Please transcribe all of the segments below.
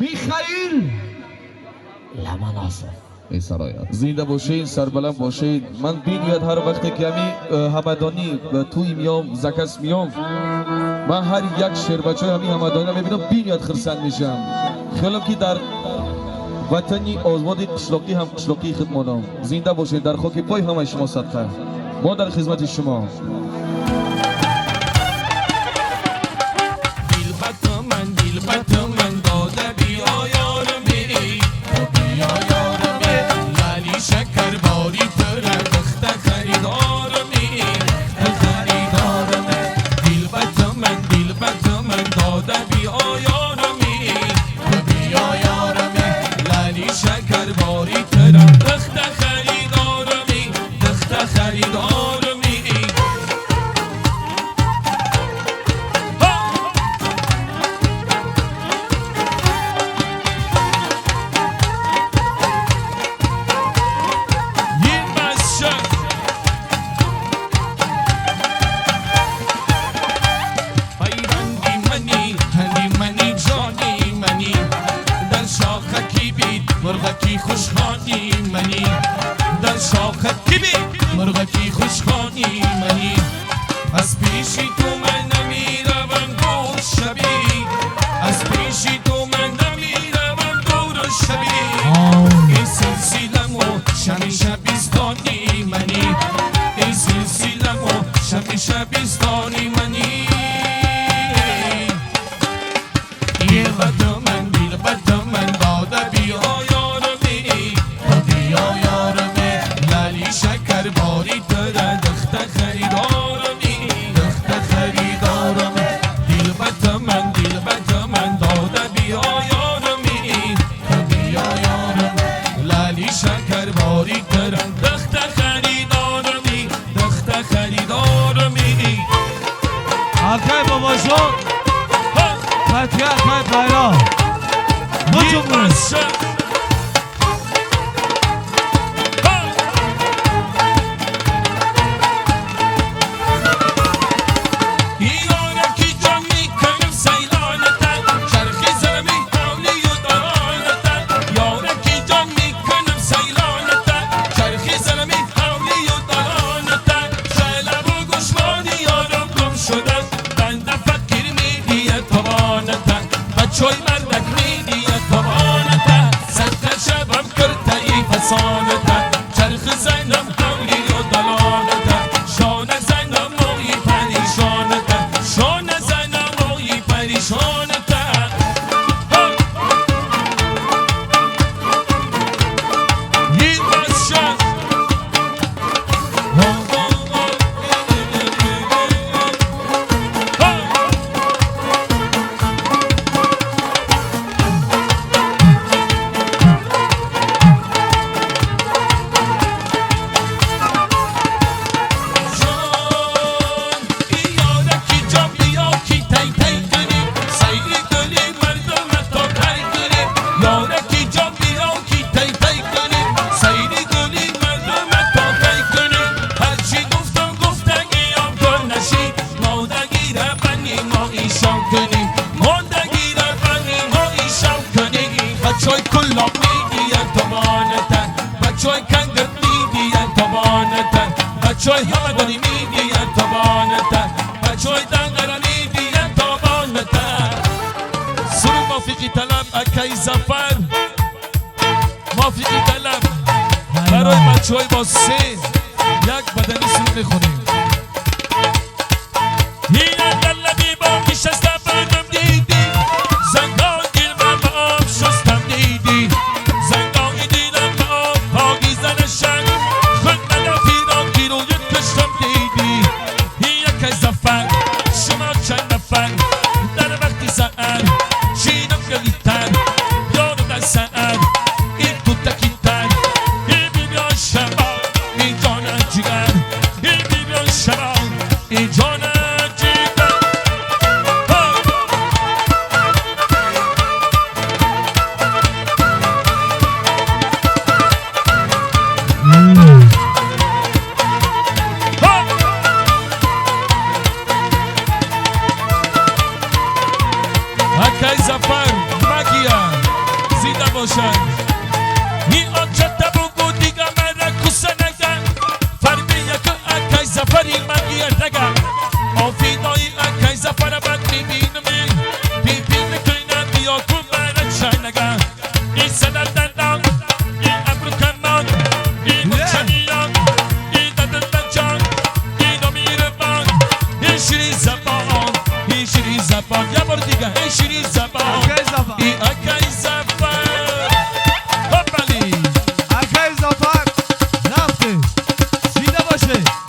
میخائیل لمناسه ای سرایت زنده باشید، سربلند باشید. من بیاد هر وقتی که همی همدانی توی میام زکس میام، من هر یک شعر بچه همی همدانی میبینم بیاد خرسند میشم. خیلی که در وطنی آزادی قشلاقی هم قشلاقی خدمانم. زنده باشید، در خاک پای همه شما صدقه. ما در خدمت شما. مرغکی خوشخانی منی در شاخت کی بی مرغکی خوشخانی منی از پیشی تو من نمیروم دور شبی از پیشی تو من نمیروم دور شبی این سلسلمو شمی شبیستانی منی این سلسلمو شمی شبیستانی منی یه بد من بیل بد من داده بیا باری تره دخت خریدارمی دخت خریدارم دیل بد من داده بیا یارمی بیا یارم لالی شکر باری تره دخت خریدارمی دخت خریدارمی آقای بابا جان فتیه احمد بیرا مجموعه چوی مردک میدیه توانتا صدق شبم کرتایی فسانتا چرخ زنم حولی و دلانتا شان زنم موی پریشانتا شان زنم موی پریشانتا یه باشد بچوی کلاب میدیان توانتن بچوی کنگر میدیان توانتن بچوی همدانی میدیان توانتن بچوی دنگره میدیان توانتن سرو موفقی طلب اکی زفر موفقی طلب برای بچوی با سه یک بدنی سرو میخونیم هینا قلبی با کشست بردم دیدی زنگان گیرم با آب شستم دیدی زنگانی دیدم با آب پاگی زنشن خود مدن پیران گیرویت کشتم دیدی یک زفر شما چند نفر در وقتی سعر چینم گلیتن یارو در سعر این تو تکیتن این بیبیان شما این جانه جگر این بیبیان شما این جانه جگر باشن این آنچه بگو دیگه من را کسه نگن فرمی یک اکای زفری من گیر نگن آفیدایی اکای زفر من میبینمی بیبین کنم بیا کن من را چای نگن این سنر دندان این ابرو کمان این مچنیان این دندن بجان این امیر بان این شیری زبان این شیری زبان یه بار دیگه این شیری زبان اکای زفر این اکای زفر هپلی اکای زفر رفته سیده باشه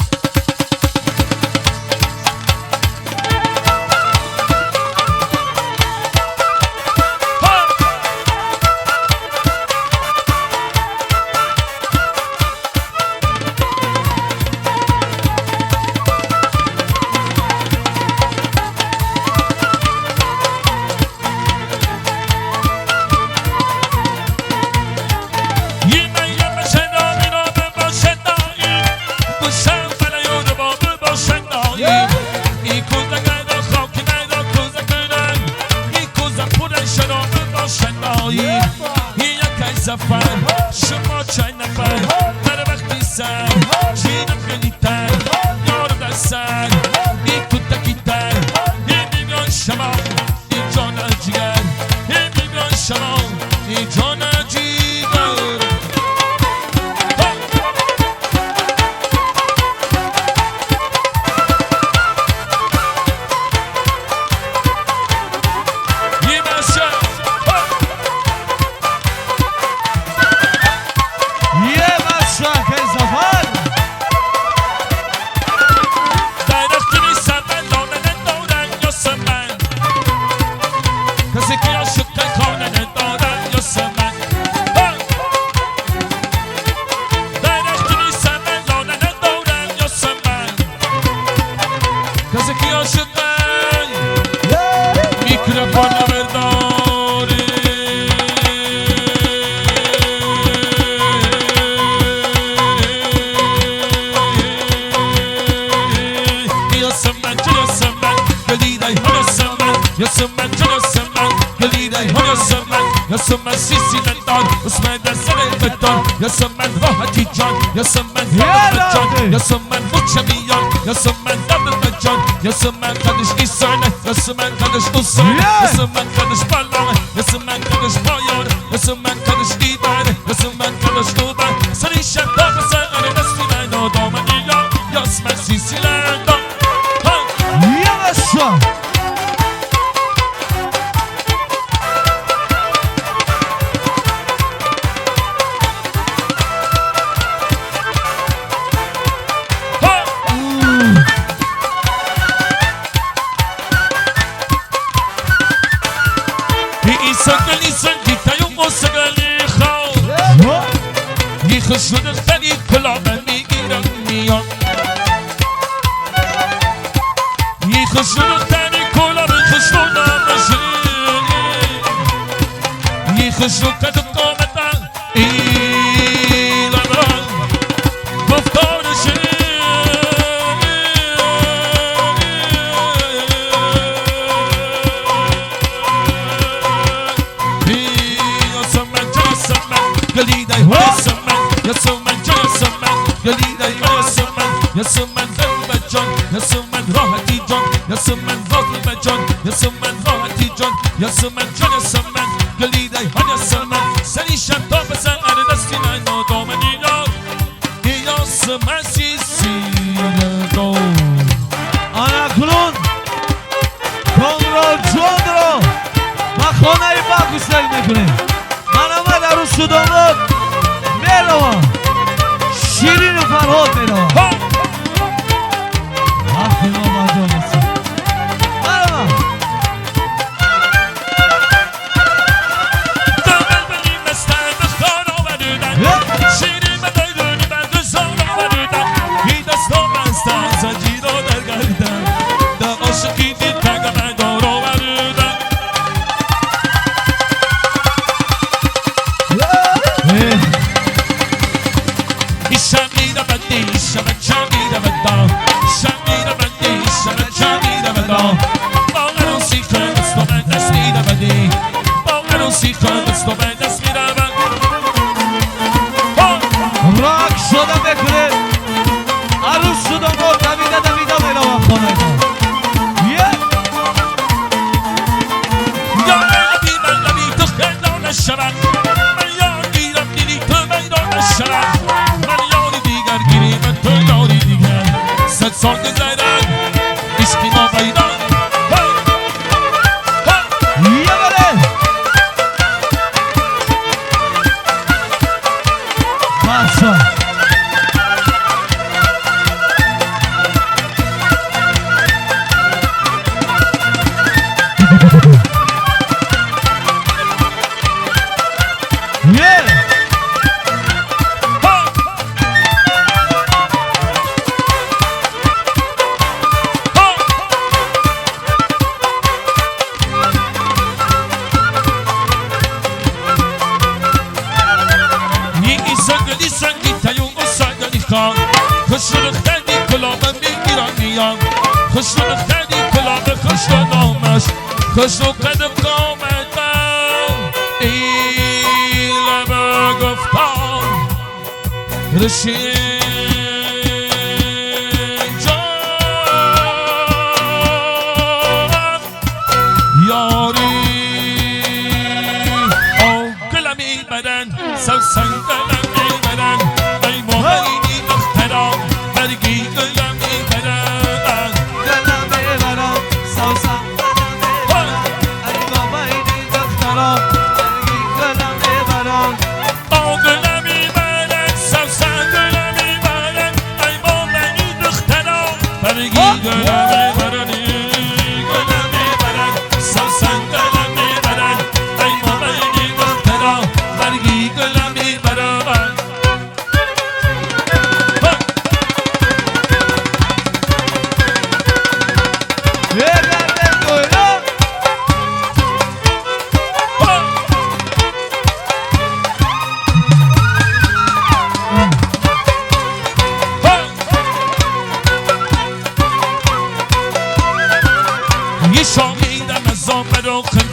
زفر شما چای نفر در وقتی سر جینم خیلی تر یار در سر این کتکی تر این میمیان شما این جان جیگر این میمیان شما این جان جیگر يسمى سيسي لندن اسمه دسر البتون يسمى راحتي جان يسمى جان يسمى مجميان يسمى دبل مجان يسمى قدش إسانة يسمى قدش أسرة يسمى قدش بلان يسمى قدش بايان يسمى قدش ديدان يسمى قدش دوبان سري شدام سأل نسي لنا دامنيا يسمى سيسي لندن يا باشا خشون الثاني كل عمل يجيرم ميان يخشون الثاني كل عمل خشون مجرين يخشون كدو قامتا إلى بران مفتار يسمن ذنب جان يسمن راحتي جان يسمن ذاقي جان يسمن راحتي جان يسمن جان يسمن قليدي هن يسمن سري شمتا بسن أردستي ناينو دومني نار يسمن سيسي لدو أنا كلون کنگرال جان را و خانه باکوستایی میکنه من آمد عروس و داماد میروم شیرین و فرهاد میروم وقتی ما باجا میسیم میروم دامن بلی مستن بخار آوردن شیرین بدایدونی من گزار آوردن هی دستا مستن زنجیر را در گردن در عاشقی دید تنگ من دار آوردن ایشم میرم بدی ایشم من دست و به دست میروم راک شده بکنه عروس شده و دویده میلوه خونه یا لبی من لبی تو خیلی نشود من یار گیرم دیدی تو میدان نشود من یاری دیگر گیری من تو یاری دیگر 100 سال گذرد عشقی ما بیدان یه بره باشا خوشون خیلی کلامه میگیرم میام خوشون خیلی کلامه خوشون نامش خوشون قدم کامدم ای لبه گفتم رشید جان یاری او گلمی بدن سوسن گلمی بدن ای موهی برگی گلم میبرم گلم میبرم سوسن گلم میبرم ای بابا اینی دخترم برگی گلم میبرم آه گلم میبرم سوسن گلم میبرم ای بابا اینی دخترم برگی گلم میبرم گلم میبرم سوسن گلم میبرم ای بابا اینی دخترم برگی گلم میبرم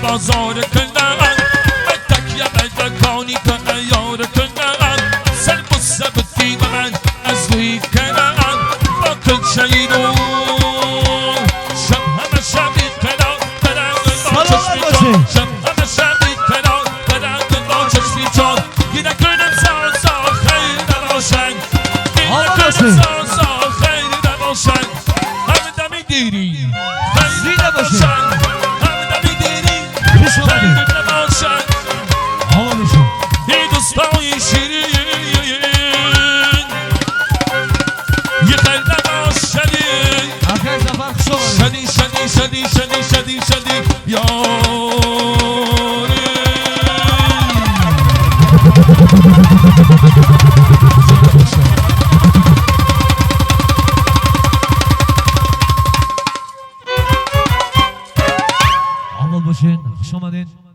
بازار کنن تکیه مدکانی که ایار کنن سر بسبتی و من از روی کنن با کل شیدون شب همه شبی کنن برنگ با چشمی چون شب همه شبی کنن برنگ با چشمی چون گیره کنن سازا خیلی نباشن گیره کنن سازا خیلی نباشن همه دمی دیری خیلی نباشن ای دوستای شیرین یه خیلی نباش شدی شدی شدی شدی شدی شدی شدی یاری عمال باشین خوش آمدین